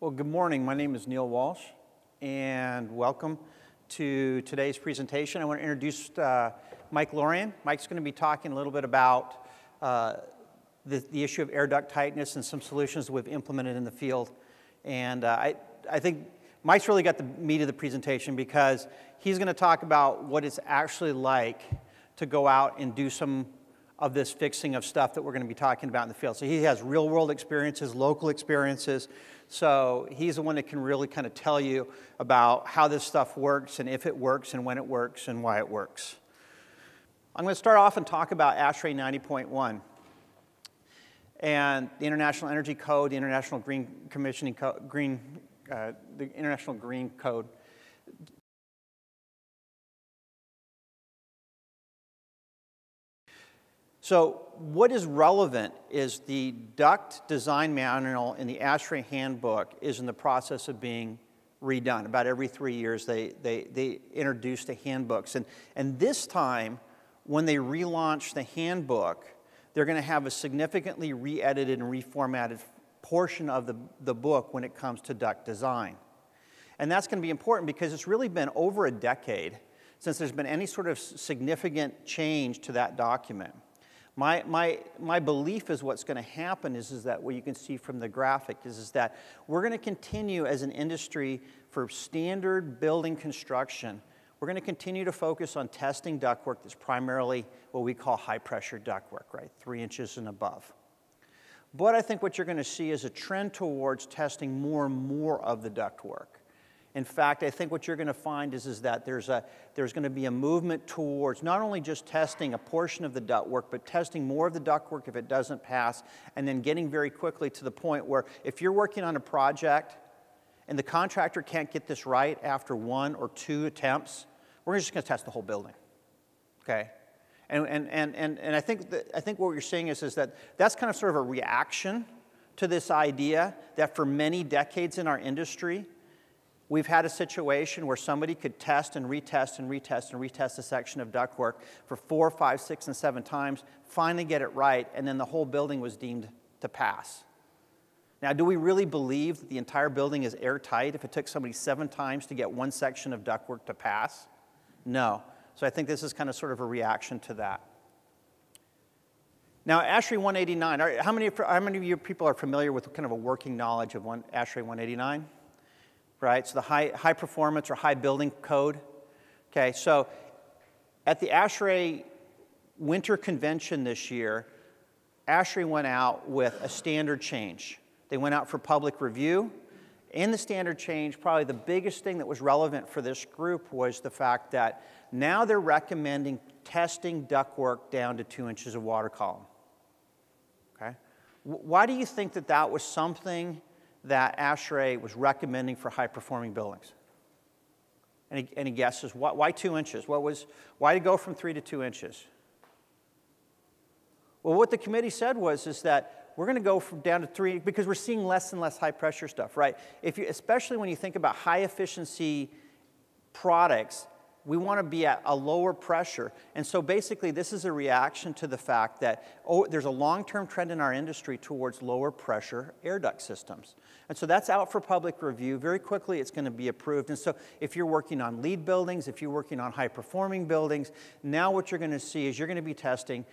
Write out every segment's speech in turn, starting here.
Well, good morning. My name is Neal Walsh, and welcome to today's presentation. I want to introduce Mike Lorion. Mike's going to be talking a little bit about the issue of air duct tightness and some solutions that we've implemented in the field. And I think Mike's really got the meat of the presentation because he's going to talk about what it's actually like to go out and do some of this fixing of stuff that we're going to be talking about in the field. So he has real-world experiences, local experiences. So he's the one that can really kind of tell you about how this stuff works and if it works and when it works and why it works. I'm going to start off and talk about ASHRAE 90.1 and the International Energy Code, the International Green Commissioning Code, the International Green Code. So what is relevant is the duct design manual in the ASHRAE handbook is in the process of being redone. About every 3 years they introduce the handbooks. And this time, when they relaunch the handbook, they're going to have a significantly re-edited and reformatted portion of the book when it comes to duct design. And that's going to be important because it's really been over a decade since there's been any sort of significant change to that document. My belief is what's going to happen is that what you can see from the graphic is that we're going to continue as an industry for standard building construction. We're going to continue to focus on testing ductwork that's primarily what we call high pressure ductwork, right? 3 inches and above. But I think what you're going to see is a trend towards testing more and more of the ductwork. In fact, I think what you're going to find is that there's going to be a movement towards not only just testing a portion of the ductwork, but testing more of the ductwork if it doesn't pass, and then getting very quickly to the point where if you're working on a project and the contractor can't get this right after 1 or 2 attempts, we're just going to test the whole building, okay? And I think what you're seeing is that that's kind of sort of a reaction to this idea that for many decades in our industry, we've had a situation where somebody could test and retest and retest and retest a section of ductwork for 4, 5, 6, and 7 times, finally get it right, and then the whole building was deemed to pass. Now, do we really believe that the entire building is airtight if it took somebody 7 times to get one section of ductwork to pass? No. So I think this is kind of sort of a reaction to that. Now, ASHRAE 189, how many of you people are familiar with kind of a working knowledge of ASHRAE 189? Right, so the high performance or high building code. Okay, so at the ASHRAE Winter Convention this year, ASHRAE went out with a standard change. They went out for public review. In the standard change, probably the biggest thing that was relevant for this group was the fact that now they're recommending testing ductwork down to 2 inches of water column. Okay, why do you think that that was something that ASHRAE was recommending for high-performing buildings? Any guesses? Why 2 inches? Why to go from 3 to 2 inches? Well, what the committee said is that we're going to go down to 3 because we're seeing less and less high-pressure stuff, right? Especially when you think about high-efficiency products, we want to be at a lower pressure. And so basically, this is a reaction to the fact that there's a long-term trend in our industry towards lower pressure air duct systems. And so that's out for public review. Very quickly, it's going to be approved. And so if you're working on LEED buildings, if you're working on high-performing buildings, now what you're going to see is you're going to be testing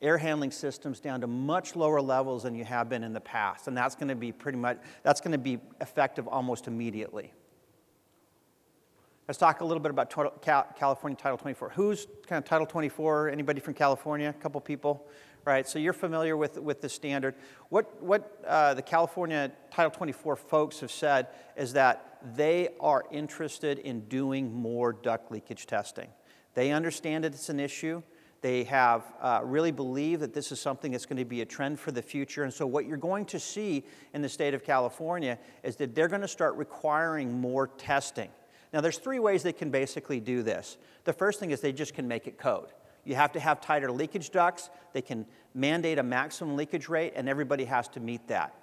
air handling systems down to much lower levels than you have been in the past. And that's going to be that's going to be effective almost immediately. Let's talk a little bit about California Title 24. Who's kind of Title 24? Anybody from California? A couple people, right? So you're familiar with the standard. What the California Title 24 folks have said is that they are interested in doing more duct leakage testing. They understand that it's an issue. They have really believed that this is something that's going to be a trend for the future. And so what you're going to see in the state of California is that they're going to start requiring more testing. Now, there's 3 ways they can basically do this. The first thing is they just can make it code. You have to have tighter leakage ducts. They can mandate a maximum leakage rate, and everybody has to meet that.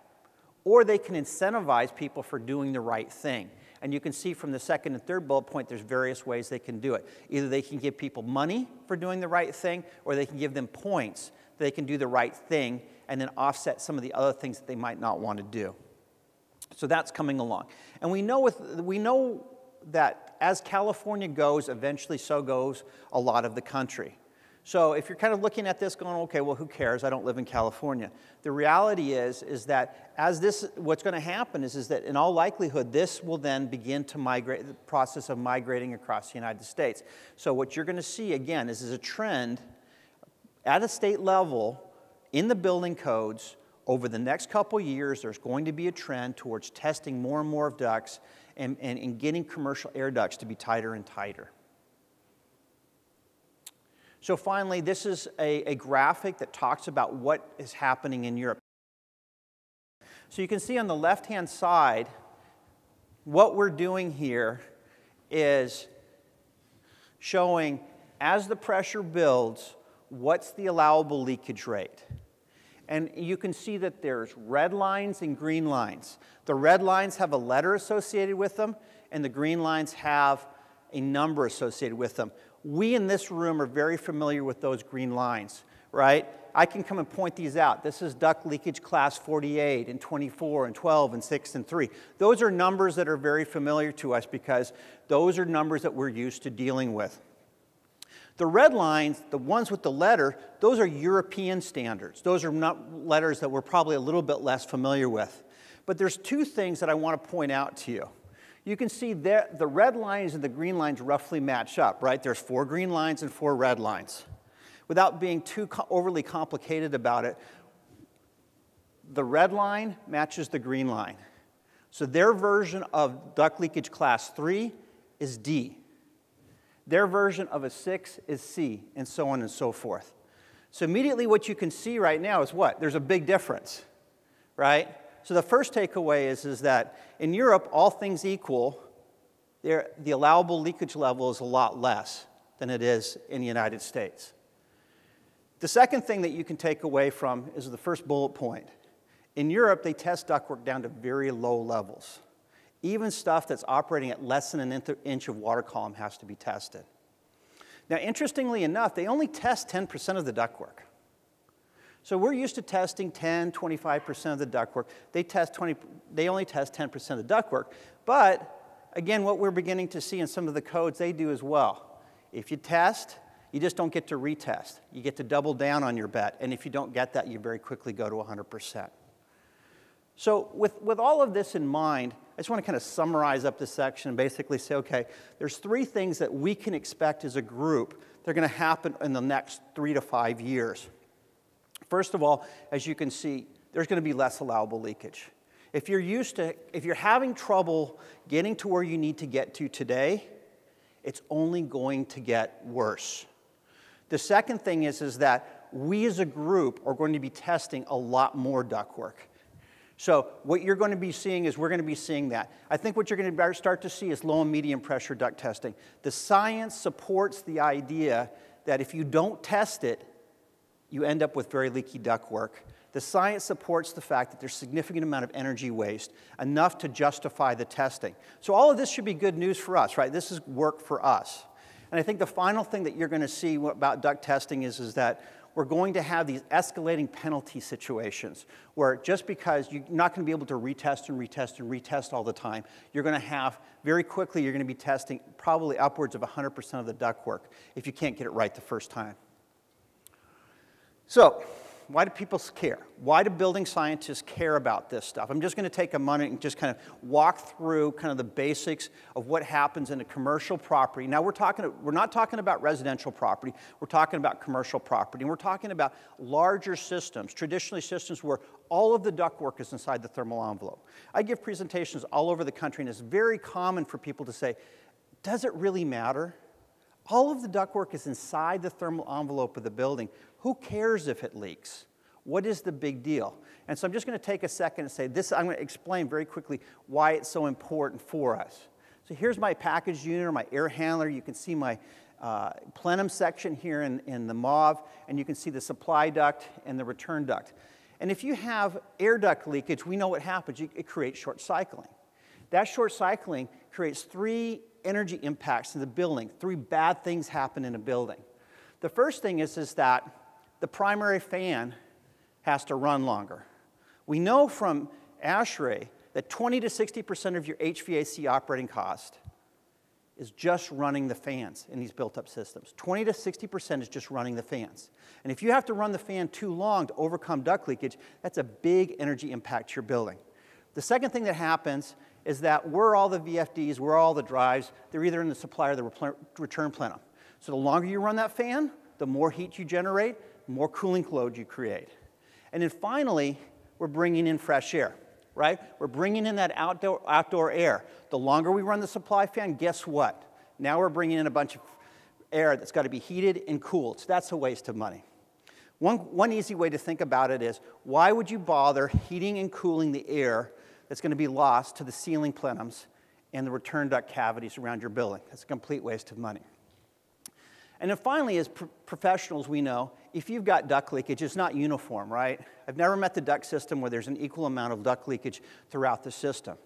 Or they can incentivize people for doing the right thing. And you can see from the second and third bullet point, there's various ways they can do it. Either they can give people money for doing the right thing, or they can give them points that they can do the right thing and then offset some of the other things that they might not want to do. So that's coming along. And we know that as California goes, eventually so goes a lot of the country. So if you're kind of looking at this going, okay, well, who cares? I don't live in California. The reality is that as what's going to happen is that in all likelihood, this will then begin to migrate, the process of migrating across the United States. So what you're going to see, again, is a trend at a state level in the building codes. Over the next couple years, there's going to be a trend towards testing more and more of ducts and getting commercial air ducts to be tighter and tighter. So finally, this is a graphic that talks about what is happening in Europe. So you can see on the left-hand side, what we're doing here is showing, as the pressure builds, what's the allowable leakage rate. And you can see that there's red lines and green lines. The red lines have a letter associated with them, and the green lines have a number associated with them. We in this room are very familiar with those green lines, right? I can come and point these out. This is duct leakage class 48 and 24 and 12 and 6 and 3. Those are numbers that are very familiar to us because those are numbers that we're used to dealing with. The red lines, the ones with the letter, those are European standards. Those are not letters that we're probably a little bit less familiar with. But there's two things that I want to point out to you. You can see that the red lines and the green lines roughly match up, right? There's 4 green lines and 4 red lines. Without being too overly complicated about it, the red line matches the green line. So their version of duct leakage class 3 is D. Their version of a 6 is C, and so on and so forth. So immediately what you can see right now is what? There's a big difference, right? So the first takeaway is that in Europe, all things equal, the allowable leakage level is a lot less than it is in the United States. The second thing that you can take away from is the first bullet point. In Europe, they test ductwork down to very low levels. Even stuff that's operating at less than an inch of water column has to be tested. Now, interestingly enough, they only test 10% of the ductwork. So we're used to testing 10, 25% of the ductwork. They only test 10% of the ductwork. But again, what we're beginning to see in some of the codes, they do as well. If you test, you just don't get to retest. You get to double down on your bet. And if you don't get that, you very quickly go to 100%. So with all of this in mind, I just want to kind of summarize up this section and basically say, okay, there's 3 things that we can expect as a group that are going to happen in the next 3 to 5 years. First of all, as you can see, there's going to be less allowable leakage. If you're having trouble getting to where you need to get to today, it's only going to get worse. The second thing is that we as a group are going to be testing a lot more ductwork. So what you're going to be seeing is we're going to be seeing that. I think what you're going to start to see is low and medium pressure duct testing. The science supports the idea that if you don't test it, you end up with very leaky ductwork. The science supports the fact that there's a significant amount of energy waste, enough to justify the testing. So all of this should be good news for us, right? This is work for us. And I think the final thing that you're going to see about duct testing is that we're going to have these escalating penalty situations where just because you're not going to be able to retest and retest and retest all the time, you're going to have, very quickly, you're going to be testing probably upwards of 100% of the ductwork if you can't get it right the first time. So, why do people care? Why do building scientists care about this stuff? I'm just going to take a minute and just kind of walk through kind of the basics of what happens in a commercial property. Now, we're not talking about residential property. We're talking about commercial property. And we're talking about larger systems, traditionally systems where all of the ductwork is inside the thermal envelope. I give presentations all over the country, and it's very common for people to say, does it really matter? All of the ductwork is inside the thermal envelope of the building. Who cares if it leaks? What is the big deal? And so I'm just going to take a second and say this. I'm going to explain very quickly why it's so important for us. So here's my package unit or my air handler. You can see my plenum section here in the mauve, and you can see the supply duct and the return duct. And if you have air duct leakage, we know what happens. It creates short cycling. That short cycling creates 3 energy impacts in the building. 3 bad things happen in a building. The first thing is that the primary fan has to run longer. We know from ASHRAE that 20 to 60% of your HVAC operating cost is just running the fans in these built-up systems. 20 to 60% is just running the fans. And if you have to run the fan too long to overcome duct leakage, that's a big energy impact to your building. The second thing that happens is that where all the VFDs, where all the drives, they're either in the supply or the return plenum. So the longer you run that fan, the more heat you generate, the more cooling load you create. And then finally, we're bringing in fresh air, right? We're bringing in that outdoor air. The longer we run the supply fan, guess what? Now we're bringing in a bunch of air that's got to be heated and cooled. So that's a waste of money. One easy way to think about it is, why would you bother heating and cooling the air that's going to be lost to the ceiling plenums and the return duct cavities around your building? That's a complete waste of money. And then finally, as professionals, we know if you've got duct leakage, it's not uniform, right? I've never met the duct system where there's an equal amount of duct leakage throughout the system.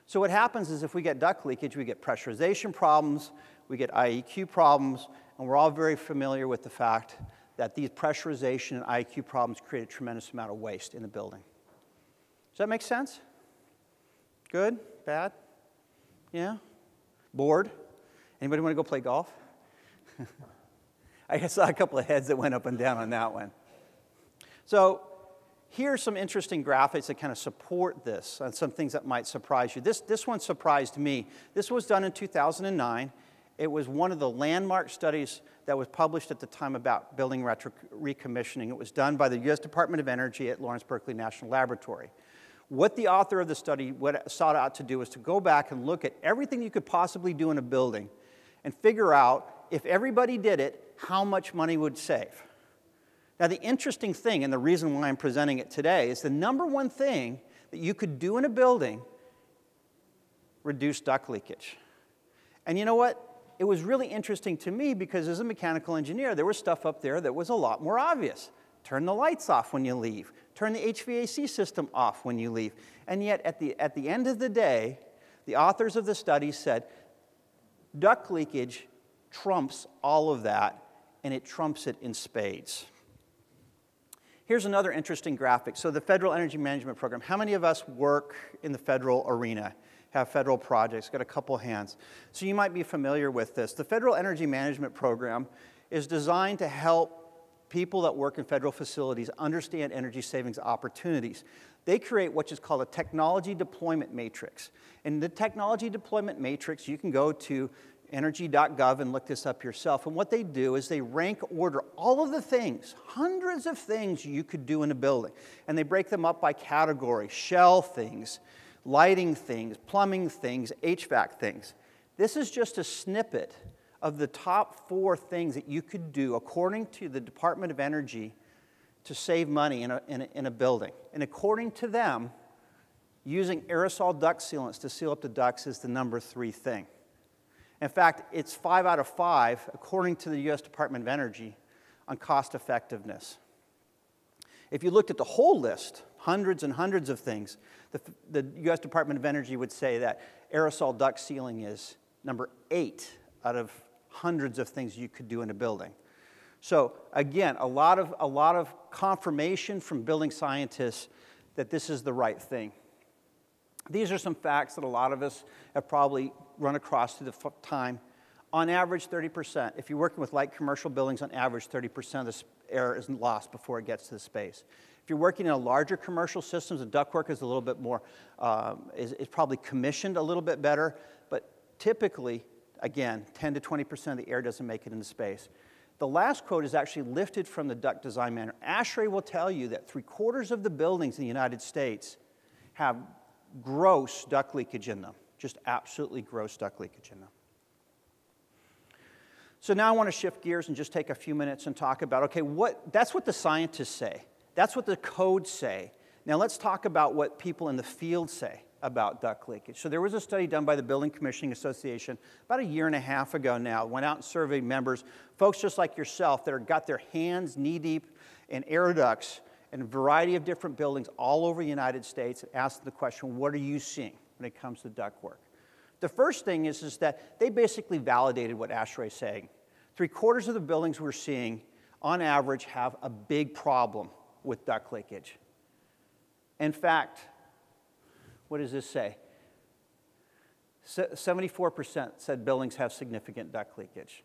So what happens is if we get duct leakage, we get pressurization problems, we get IEQ problems, and we're all very familiar with the fact that these pressurization and IEQ problems create a tremendous amount of waste in the building. Does that make sense? Good? Bad? Yeah? Bored? Anybody want to go play golf? I saw a couple of heads that went up and down on that one. So here's some interesting graphics that kind of support this and some things that might surprise you. This one surprised me. This was done in 2009. It was one of the landmark studies that was published at the time about building recommissioning. It was done by the U.S. Department of Energy at Lawrence Berkeley National Laboratory. What the author of the study sought out to do was to go back and look at everything you could possibly do in a building and figure out, if everybody did it, how much money would save. Now, the interesting thing, and the reason why I'm presenting it today, is the number one thing that you could do in a building, reduce duct leakage. And you know what? It was really interesting to me because as a mechanical engineer, there was stuff up there that was a lot more obvious. Turn the lights off when you leave. Turn the HVAC system off when you leave. And yet, at the end of the day, the authors of the study said, duct leakage trumps all of that, and it trumps it in spades. Here's another interesting graphic. So the Federal Energy Management Program. How many of us work in the federal arena, have federal projects? Got a couple hands. So you might be familiar with this. The Federal Energy Management Program is designed to help people that work in federal facilities understand energy savings opportunities. They create what is called a technology deployment matrix. In the technology deployment matrix, you can go to energy.gov and look this up yourself. And what they do is they rank order all of the things, hundreds of things you could do in a building. And they break them up by category: shell things, lighting things, plumbing things, HVAC things. This is just a snippet of the top 4 things that you could do according to the Department of Energy to save money in a building. And according to them, using aerosol duct sealants to seal up the ducts is the number 3 thing. In fact, it's 5 out of 5, according to the U.S. Department of Energy, on cost effectiveness. If you looked at the whole list, hundreds and hundreds of things, the U.S. Department of Energy would say that aerosol duct sealing is number 8 out of hundreds of things you could do in a building. So again, a lot of confirmation from building scientists that this is the right thing. These are some facts that a lot of us have probably run across through the time. On average, 30%. If you're working with light commercial buildings, on average, 30% of the air is lost before it gets to the space. If you're working in a larger commercial systems, the ductwork is a little bit more, is probably commissioned a little bit better, but typically, again, 10 to 20% of the air doesn't make it into space. The last quote is actually lifted from the duct design manual. ASHRAE will tell you that 3/4 of the buildings in the United States have gross duct leakage in them, just absolutely gross duct leakage in them. So now I want to shift gears and just take a few minutes and talk about, okay, that's what the scientists say. That's what the codes say. Now let's talk about what people in the field say about duct leakage. So there was a study done by the Building Commissioning Association about 1.5 years ago now. Went out and surveyed members, folks just like yourself that have got their hands knee-deep in air ducts in a variety of different buildings all over the United States, and asked the question, what are you seeing when it comes to ductwork? The first thing is that they basically validated what ASHRAE is saying. 3/4 of the buildings we're seeing, on average, have a big problem with duct leakage. In fact, What does this say? 74% said buildings have significant duct leakage.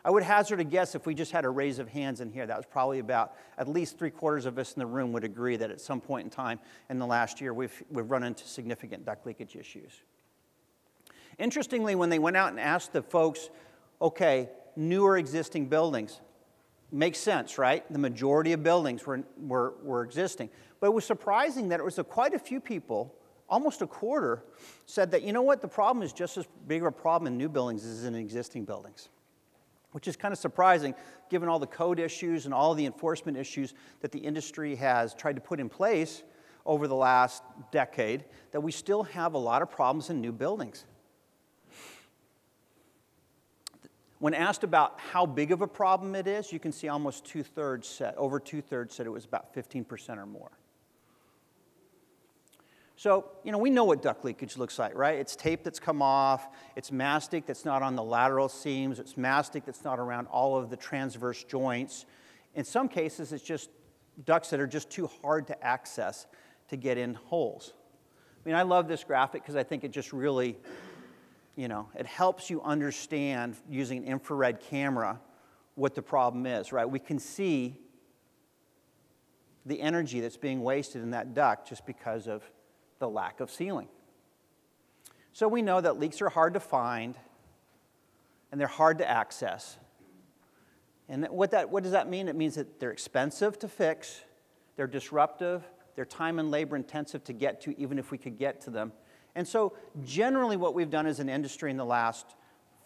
I would hazard a guess if we just had a raise of hands in here, that was probably about at least 3/4 of us in the room would agree that at some point in time in the last year we've run into significant duct leakage issues. Interestingly, when they went out and asked the folks, okay, new or existing buildings, makes sense, right? The majority of buildings were existing. But it was surprising that it was quite a few people, almost a quarter, said that, you know what, the problem is just as big of a problem in new buildings as in existing buildings. Which is kind of surprising given all the code issues and all the enforcement issues that the industry has tried to put in place over the last decade, that we still have a lot of problems in new buildings. When asked about how big of a problem it is, you can see almost over two-thirds said it was about 15% or more. So, you know, we know what duct leakage looks like, right? It's tape that's come off, it's mastic that's not on the lateral seams, it's mastic that's not around all of the transverse joints. In some cases, it's just ducts that are just too hard to access to get in holes. I mean, I love this graphic because I think it just really, you know, it helps you understand using an infrared camera what the problem is, right? We can see the energy that's being wasted in that duct just because of the lack of sealing. So we know that leaks are hard to find and they're hard to access. And what does that mean? It means that they're expensive to fix, they're disruptive, they're time and labor intensive to get to, even if we could get to them. And so generally what we've done as an industry in the last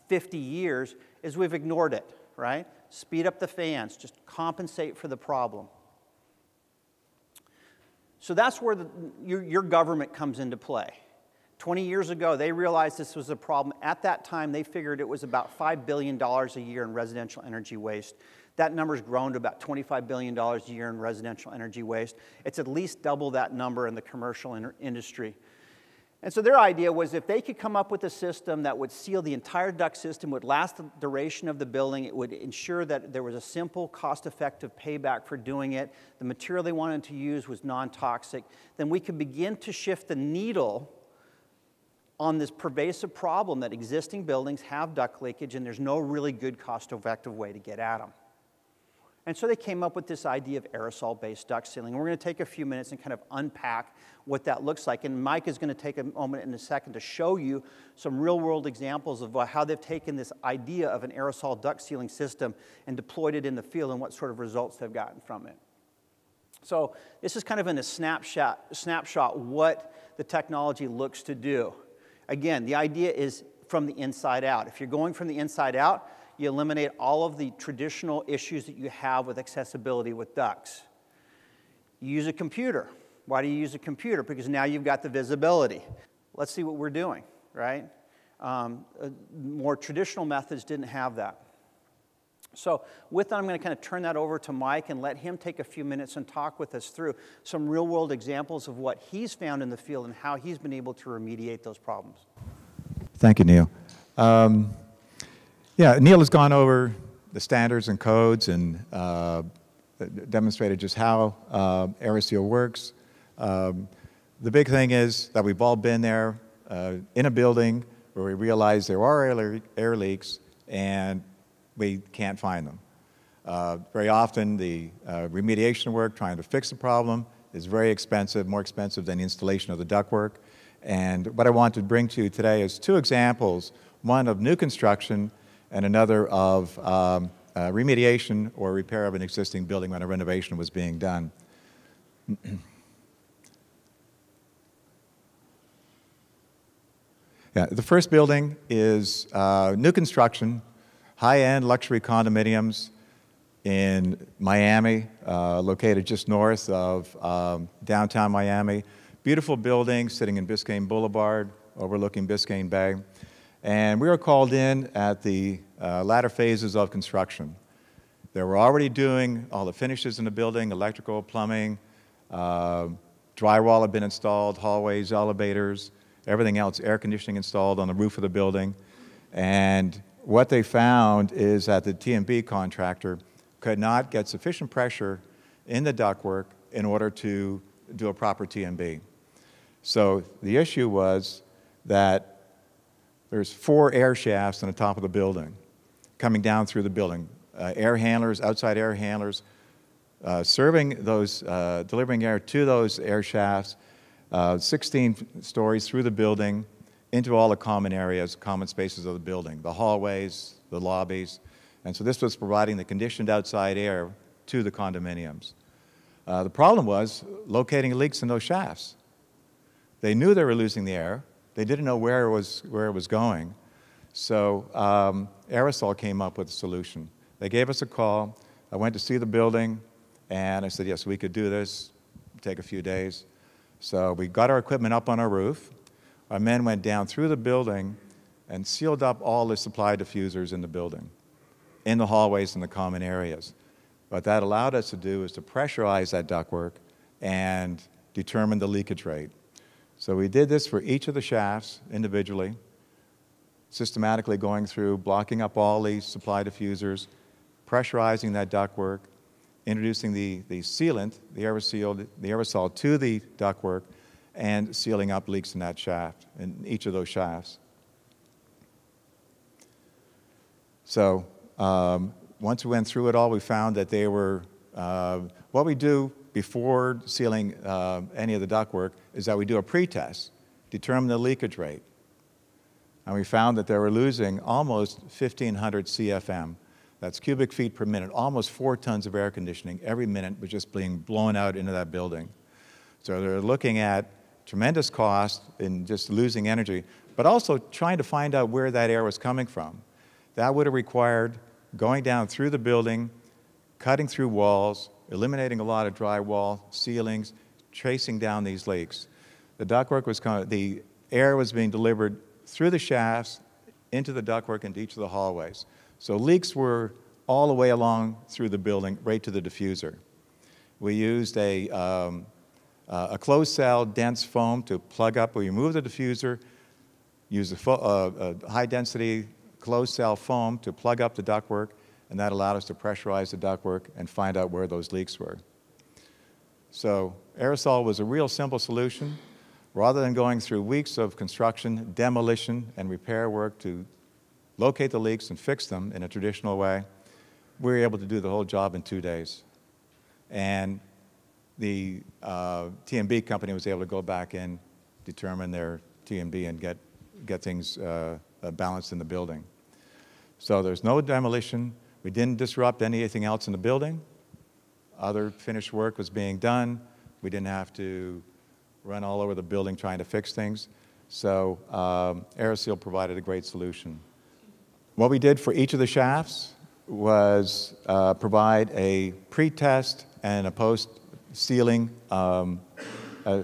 50 years is we've ignored it, right? Speed up the fans, just compensate for the problem. So that's where your government comes into play. 20 years ago, they realized this was a problem. At that time, they figured it was about $5 billion a year in residential energy waste. That number's grown to about $25 billion a year in residential energy waste. It's at least double that number in the commercial industry. And so their idea was if they could come up with a system that would seal the entire duct system, would last the duration of the building, it would ensure that there was a simple, cost-effective payback for doing it, the material they wanted to use was non-toxic, then we could begin to shift the needle on this pervasive problem that existing buildings have duct leakage and there's no really good cost-effective way to get at them. And so they came up with this idea of aerosol-based duct sealing. And we're going to take a few minutes and kind of unpack what that looks like. And Mike is going to take a moment in a second to show you some real-world examples of how they've taken this idea of an aerosol duct sealing system and deployed it in the field and what sort of results they've gotten from it. So this is kind of in a snapshot what the technology looks to do. Again, the idea is from the inside out. If you're going from the inside out, you eliminate all of the traditional issues that you have with accessibility with ducts. You use a computer. Why do you use a computer? Because now you've got the visibility. Let's see what we're doing, right? More traditional methods didn't have that. So with that, I'm going to kind of turn that over to Mike and let him take a few minutes and talk with us through some real-world examples of what he's found in the field and how he's been able to remediate those problems. Thank you, Neal. Yeah, Neal has gone over the standards and codes and demonstrated just how Aeroseal works. The big thing is that we've all been there in a building where we realize there are air leaks and we can't find them. Very often the remediation work, trying to fix the problem, is very expensive, more expensive than the installation of the ductwork. And what I want to bring to you today is two examples, one of new construction and another of remediation or repair of an existing building when a renovation was being done. Yeah, the first building is new construction, high-end luxury condominiums in Miami, located just north of downtown Miami. Beautiful building sitting in Biscayne Boulevard, overlooking Biscayne Bay. And we were called in at the latter phases of construction. They were already doing all the finishes in the building, electrical, plumbing, drywall had been installed, hallways, elevators, everything else, air conditioning installed on the roof of the building. And what they found is that the T&B contractor could not get sufficient pressure in the ductwork in order to do a proper T&B. So the issue was that there's 4 air shafts on the top of the building coming down through the building. Air handlers, outside air handlers, serving those, delivering air to those air shafts, 16 stories through the building, into all the common areas, common spaces of the building, the hallways, the lobbies. And so this was providing the conditioned outside air to the condominiums. The problem was locating leaks in those shafts. They knew they were losing the air. They didn't know where it was going. So Aeroseal came up with a solution. They gave us a call. I went to see the building, and I said, yes, we could do this. It'd take a few days. So we got our equipment up on our roof. Our men went down through the building and sealed up all the supply diffusers in the building, in the hallways and the common areas. What that allowed us to do is to pressurize that ductwork and determine the leakage rate. So we did this for each of the shafts individually, systematically going through, blocking up all the supply diffusers, pressurizing that ductwork, introducing the sealant, the aerosol to the ductwork, and sealing up leaks in that shaft, in each of those shafts. So once we went through it all, we found that they were, what we do before sealing any of the ductwork is that we do a pretest, determine the leakage rate. And we found that they were losing almost 1,500 CFM. That's cubic feet per minute, almost 4 tons of air conditioning every minute was just being blown out into that building. So they're looking at tremendous cost in just losing energy, but also trying to find out where that air was coming from. That would have required going down through the building, cutting through walls, eliminating a lot of drywall, ceilings, tracing down these leaks. The ductwork was the air was being delivered through the shafts, into the ductwork, into each of the hallways. So leaks were all the way along through the building, right to the diffuser. We used a closed cell dense foam to plug up. We remove the diffuser, use a high density closed cell foam to plug up the ductwork, and that allowed us to pressurize the ductwork and find out where those leaks were. So Aeroseal was a real simple solution. Rather than going through weeks of construction, demolition, and repair work to locate the leaks and fix them in a traditional way, we were able to do the whole job in 2 days. And the T&B company was able to go back in, determine their T&B, and get things balanced in the building. So there's no demolition. We didn't disrupt anything else in the building. Other finished work was being done. We didn't have to run all over the building trying to fix things. So Aeroseal provided a great solution. What we did for each of the shafts was provide a pre-test and a post-sealing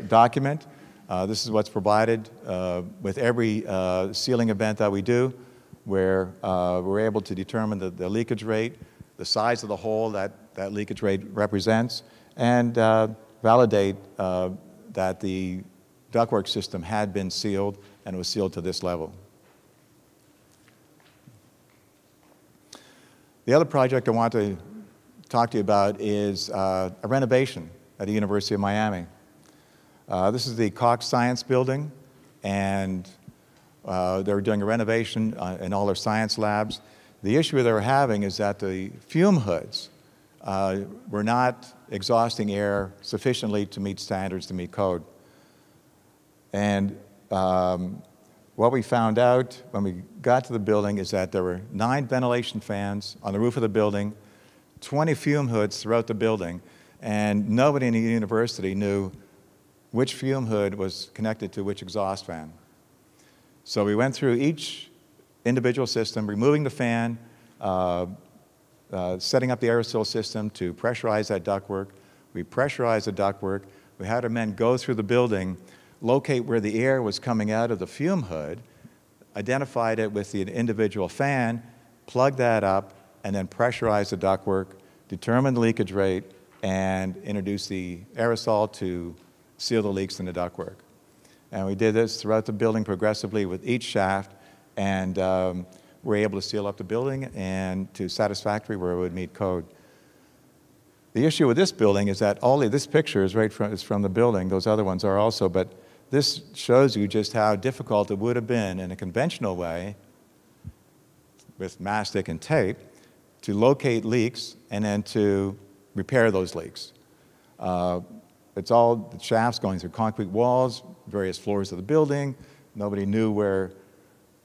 document. This is what's provided with every sealing event that we do, where we're able to determine the leakage rate, the size of the hole that leakage rate represents, and validate that the ductwork system had been sealed and was sealed to this level. The other project I want to talk to you about is a renovation at the University of Miami. This is the Cox Science Building, and they were doing a renovation in all their science labs. The issue they were having is that the fume hoods were not exhausting air sufficiently to meet standards, to meet code. And what we found out when we got to the building is that there were 9 ventilation fans on the roof of the building, 20 fume hoods throughout the building, and nobody in the university knew which fume hood was connected to which exhaust fan. So we went through each individual system, removing the fan, setting up the Aeroseal system to pressurize that ductwork. We pressurized the ductwork. We had our men go through the building, locate where the air was coming out of the fume hood, identified it with the individual fan, plug that up, and then pressurize the ductwork, determine the leakage rate, and introduce the aerosol to seal the leaks in the ductwork. And we did this throughout the building progressively with each shaft, and we're able to seal up the building and to satisfactory where it would meet code. The issue with this building is that this picture is from the building. Those other ones are also, but this shows you just how difficult it would have been in a conventional way with mastic and tape to locate leaks and then to repair those leaks. It's all the shafts going through concrete walls, various floors of the building. Nobody knew where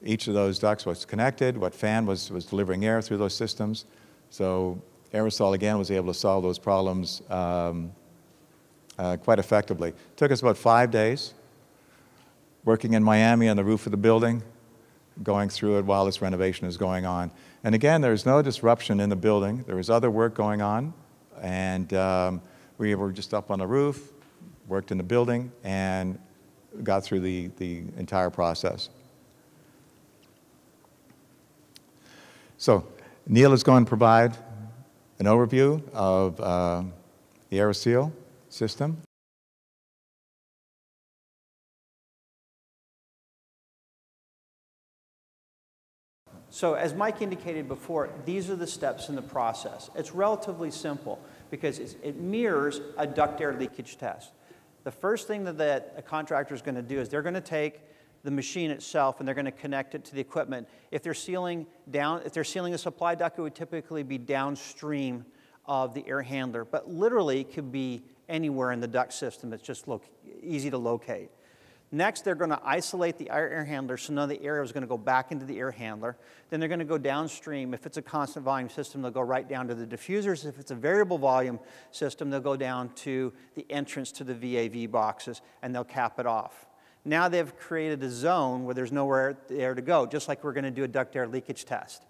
each of those ducts was connected, what fan was delivering air through those systems. So Aeroseal, again, was able to solve those problems quite effectively. It took us about 5 days, working in Miami on the roof of the building, going through it while this renovation is going on. And again, there's no disruption in the building. There was other work going on, and we were just up on the roof, worked in the building, and got through the entire process. So Neal is going to provide an overview of the Aeroseal system. So as Mike indicated before, these are the steps in the process. It's relatively simple because it mirrors a duct air leakage test. The first thing that a contractor is going to do is they're going to take the machine itself and they're going to connect it to the equipment. If they're sealing a supply duct, it would typically be downstream of the air handler, but literally it could be anywhere in the duct system. It's just easy to locate. Next, they're going to isolate the air handler so none of the air is going to go back into the air handler. Then they're going to go downstream. If it's a constant volume system, they'll go right down to the diffusers. If it's a variable volume system, they'll go down to the entrance to the VAV boxes, and they'll cap it off. Now they've created a zone where there's nowhere air to go, just like we're going to do a duct air leakage test.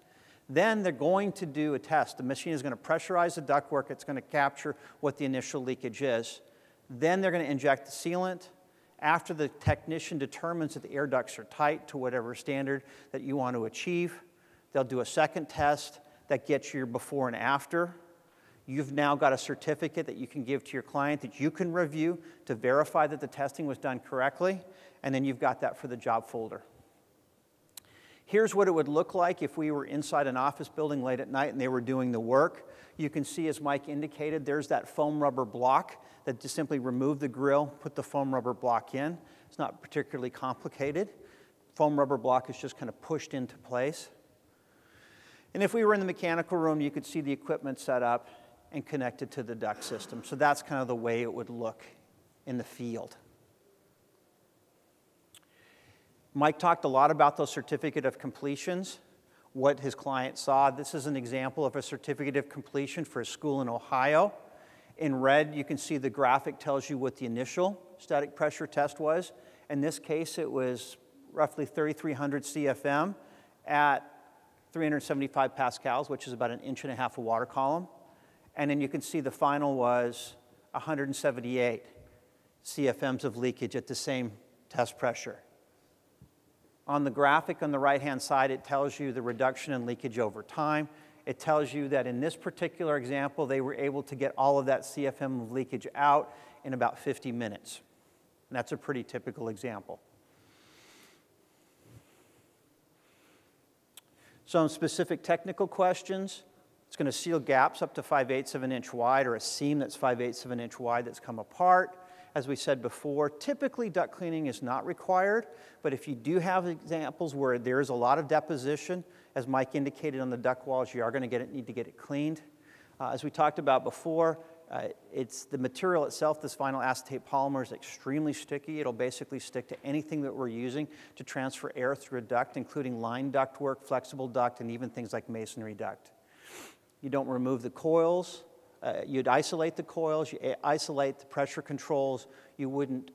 Then they're going to do a test. The machine is going to pressurize the ductwork. It's going to capture what the initial leakage is. Then they're going to inject the sealant. After the technician determines that the air ducts are tight to whatever standard that you want to achieve, they'll do a second test that gets your before and after. You've now got a certificate that you can give to your client that you can review to verify that the testing was done correctly, and then you've got that for the job folder. Here's what it would look like if we were inside an office building late at night and they were doing the work. You can see, as Mike indicated, there's that foam rubber block that just simply remove the grill, put the foam rubber block in. It's not particularly complicated. Foam rubber block is just kind of pushed into place. And if we were in the mechanical room, you could see the equipment set up and connected to the duct system. So that's kind of the way it would look in the field. Mike talked a lot about those certificate of completions, what his client saw. This is an example of a certificate of completion for a school in Ohio. In red, you can see the graphic tells you what the initial static pressure test was. In this case, it was roughly 3,300 CFM at 375 pascals, which is about 1.5 inches of water column. And then you can see the final was 178 CFMs of leakage at the same test pressure. On the graphic on the right-hand side, it tells you the reduction in leakage over time. It tells you that in this particular example, they were able to get all of that CFM of leakage out in about 50 minutes. And that's a pretty typical example. Some specific technical questions. It's going to seal gaps up to 5/8 of an inch wide, or a seam that's 5/8 of an inch wide that's come apart. As we said before, typically duct cleaning is not required, but if you do have examples where there is a lot of deposition, as Mike indicated on the duct walls, you are going to need to get it cleaned. As we talked about before, it's the material itself, this vinyl acetate polymer, is extremely sticky. It'll basically stick to anything that we're using to transfer air through a duct, including line duct work, flexible duct, and even things like masonry duct. You don't remove the coils. You'd isolate the coils, you isolate the pressure controls. You wouldn't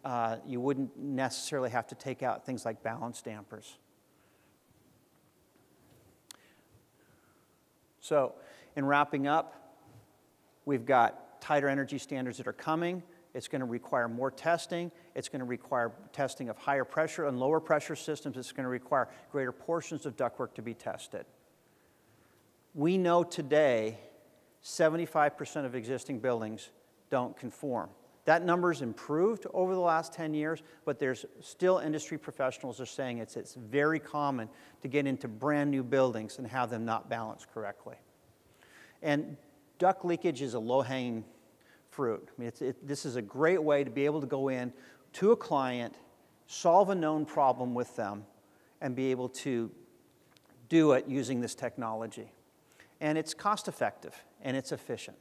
necessarily have to take out things like balance dampers. So in wrapping up, we've got tighter energy standards that are coming. It's going to require more testing. It's going to require testing of higher pressure and lower pressure systems. It's going to require greater portions of ductwork to be tested. We know today 75% of existing buildings don't conform. That number's improved over the last 10 years, but there's still industry professionals are saying it's very common to get into brand new buildings and have them not balanced correctly. And duct leakage is a low-hanging fruit. I mean, this is a great way to be able to go in to a client solve a known problem with them, and be able to do it using this technology. And it's cost effective and it's efficient.